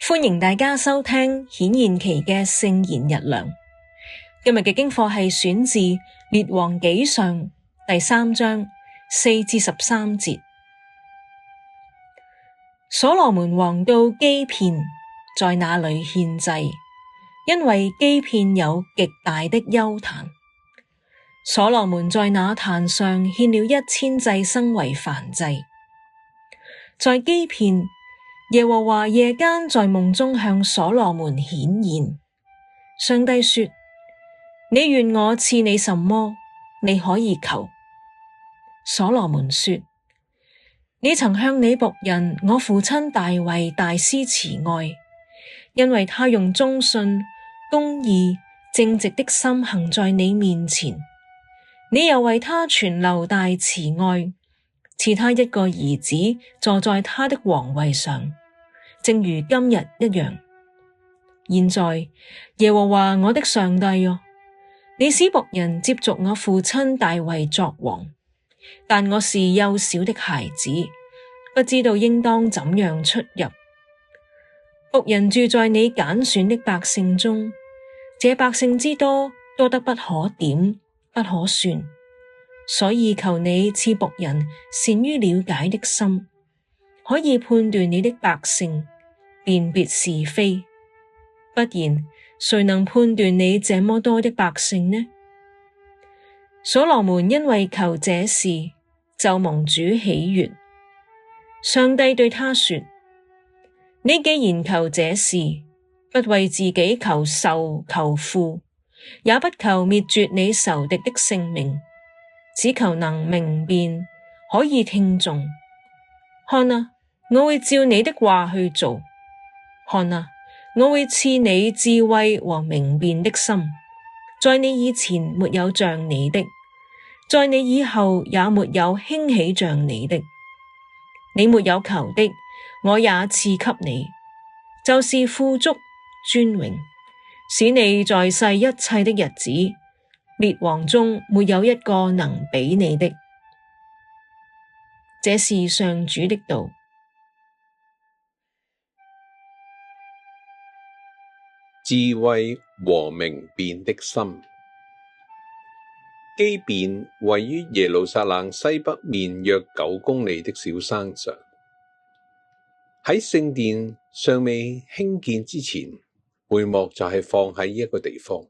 歡迎大家收聽顯現期嘅聖言日糧。今日嘅經課係選自列王紀上第3章4至13節。所羅門王到基遍，在那裏獻祭，因為基遍有極大的邱壇。所羅門在那壇上獻了1000祭牲為燔祭。在基遍，耶和華夜間在夢中向所羅門顯現，上帝說：你願我賜你什麼，你可以求。所羅門說：你曾向你僕人我父親大衛大施慈愛，因為他用忠信、公義、正直的心行在你面前。你又為他存留大慈愛，賜他一個兒子坐在他的王位上，正如今日一樣。現在，耶和華我的上帝啊，你使僕人接續我父親大衛作王，但我是幼小的孩子，不知道應當怎樣出入。僕人住在你揀選的百姓中，這百姓之多，多得不可點，不可算，所以求你賜僕人善於了解的心，可以判斷你的百姓，辨別是非。不然，誰能判斷你這麼多的百姓呢？所羅門因為求這事，就蒙主喜悅。上帝對他說：你既然求這事，不為自己求壽求富，也不求滅絕你仇敵的性命，只求能明辨，可以聽訟。看啊，我會照你的話去做。看啊，我會賜你智慧和明辨的心，在你以前沒有像你的，在你以後也沒有興起像你的。你沒有求的，我也賜給你，就是富足、尊榮，使你在世一切的日子，列王中沒有一個能比你的。這是上主的道。智慧和明辨的心。基遍位於耶路撒冷西北面約9公里的小山上。喺聖殿尚未興建之前，會幕就係放喺呢一個地方。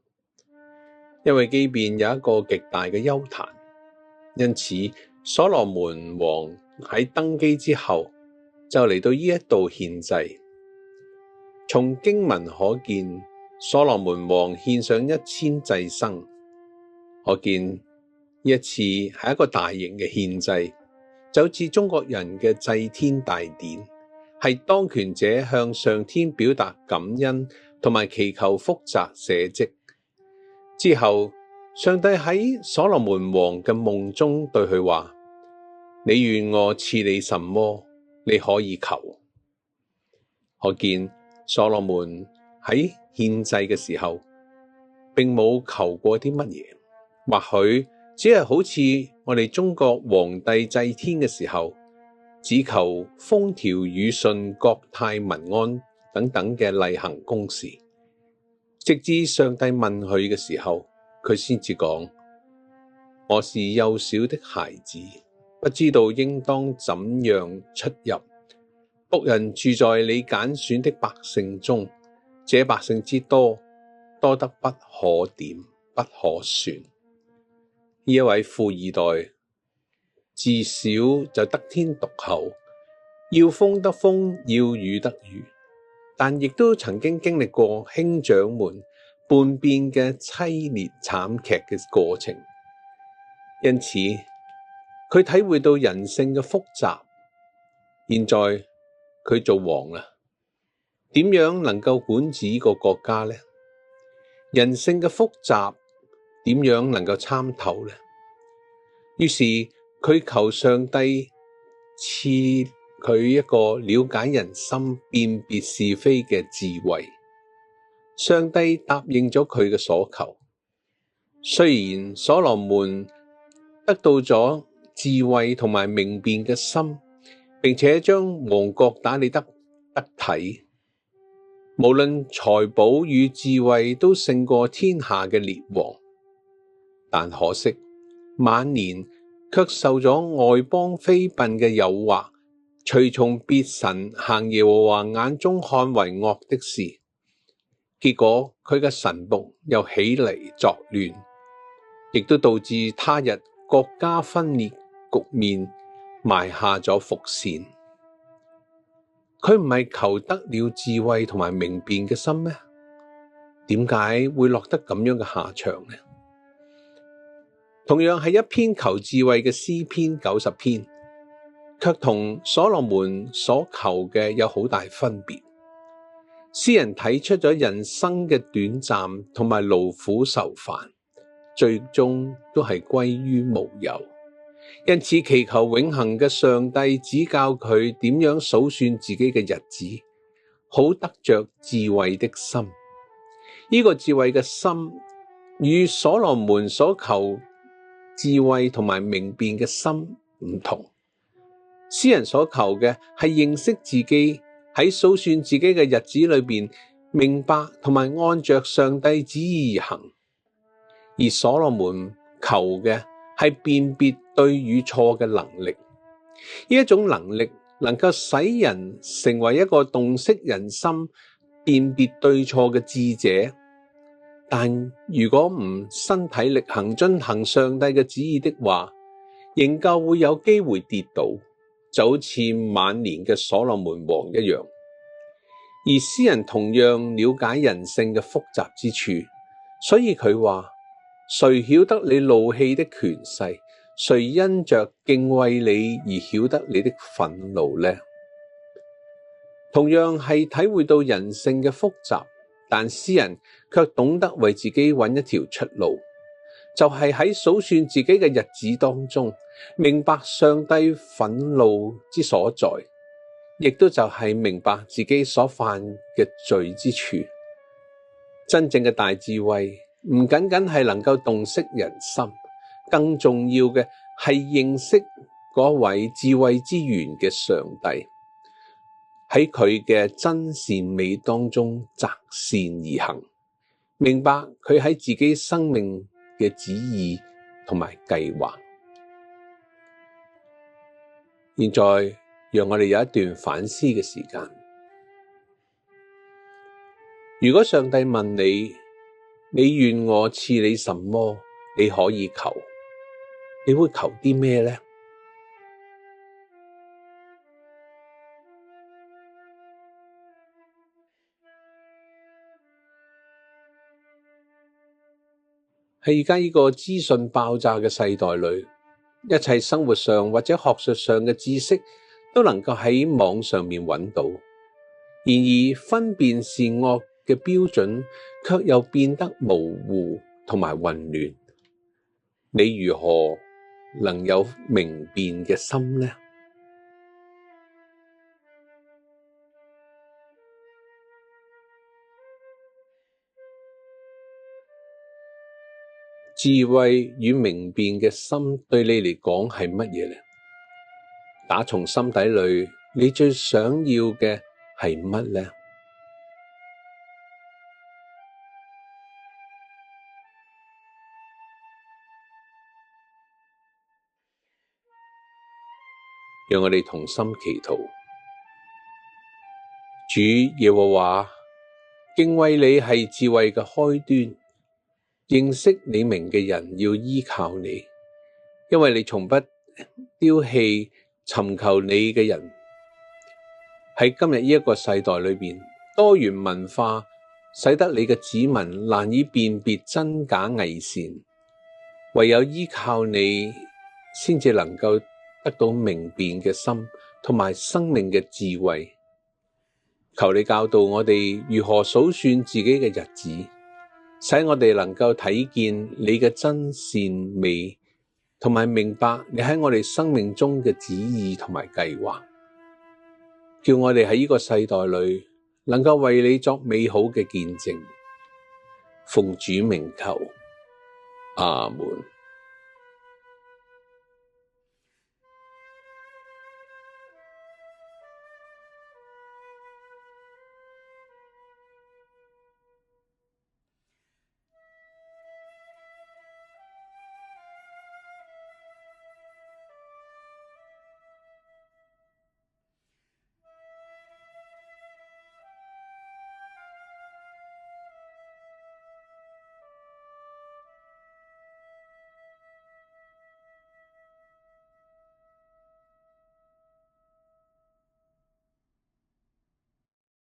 因為基遍有一個極大嘅邱壇，因此所羅門王喺登基之後就嚟到呢一度獻祭。從經文可見，所羅門王獻上1000祭牲，可見呢一次係一個大型嘅獻祭，就好似中國人嘅祭天大典，係當權者向上天表達感恩同埋祈求福澤社稷。之後，上帝喺所羅門王嘅夢中對佢話：你願我賜你什麼，你可以求。可見所羅門喺獻祭嘅時候，並冇求過啲乜嘢，或許只係好似我哋中國皇帝祭天嘅時候，只求風調雨順、國泰民安等等嘅例行公事。直至上帝問佢嘅時候，佢先至講：我是幼小的孩子，不知道應當怎樣出入。僕人住在你揀選的百姓中，這百姓之多，多得不可點，不可算。呢一位富二代，自小就得天獨厚，要風得風，要雨得雨，但亦都曾經經歷過兄長們叛變嘅淒烈慘劇嘅過程，因此佢體會到人性嘅複雜。現在佢做王啦，點樣能夠管治呢個國家呢？人性嘅複雜點樣能夠參透呢？於是佢求上帝賜佢一個了解人心、辨別是非嘅智慧。上帝答應咗佢嘅所求。雖然所羅門得到咗智慧同埋明辨嘅心，並且將王國打理得體，無論財寶與智慧都勝過天下嘅列王，但可惜晚年卻受咗外邦妃嬪嘅誘惑，隨從別神，行耶和華眼中看為惡的事，結果佢嘅臣僕又起嚟作亂，亦都導致他日國家分裂局面埋下咗伏線。佢唔係求得了智慧同埋明辨嘅心咩？點解會落得咁樣嘅下場呢？同樣係一篇求智慧嘅詩篇90篇，卻同所羅門所求嘅有好大分別。詩人睇出咗人生嘅短暫同埋勞苦愁煩，最終都係歸於無有。因此祈求永恆嘅上帝指教佢點樣數算自己嘅日子，好得着智慧的心。呢個智慧嘅心與所羅門所求智慧同埋明辨嘅心唔同。詩人所求嘅係認識自己喺數算自己嘅日子裏邊，明白同埋按着上帝旨意而行，而所羅門求嘅係辨別對與錯嘅能力。呢一種能力能夠使人成為一個洞悉人心、辨別對錯嘅智者，但如果唔身體力行遵行上帝嘅旨意的話，仍舊會有機會跌倒，就好似晚年嘅所羅門王一樣。而詩人同樣了解人性嘅複雜之處，所以佢話：誰曉得你怒氣的權勢？誰因着敬畏你而曉得你的憤怒呢？同樣係體會到人性嘅複雜，但詩人卻懂得為自己揾一條出路，就係喺數算自己嘅日子當中，明白上帝憤怒之所在，亦都就係明白自己所犯嘅罪之處。真正嘅大智慧唔僅僅係能夠洞悉人心，更重要嘅係認識嗰位智慧之源嘅上帝，喺佢嘅真善美當中擇善而行，明白佢喺自己生命嘅旨意同埋計劃。現在讓我哋有一段反思嘅時間。如果上帝問你，你願我賜你什麼，你可以求，你會求啲咩呢？喺而家呢個資訊爆炸嘅世代裏，一切生活上或者學術上嘅知識都能夠喺網上面揾到，然而分辨善惡嘅標準卻又變得模糊同埋混亂。你如何能有明辨嘅心呢？智慧與明辨嘅心對你嚟講係乜嘢呢？打從心底裏，你最想要嘅係乜呢？讓我哋同心祈禱。主耶和華，敬畏你係智慧嘅開端，認識你名嘅人要依靠你，因為你從不丟棄尋求你嘅人。喺今日呢一個世代裏邊，多元文化使得你嘅子民難以辨別真假偽善，唯有依靠你，先至能夠得到明辨嘅心同埋生命嘅智慧。求你教導我哋如何數算自己嘅日子，使我哋能夠睇見你嘅真善美，同埋明白你喺我哋生命中嘅旨意同埋計劃，叫我哋喺呢個世代裏能夠為你作美好嘅見證。奉主名求，阿門。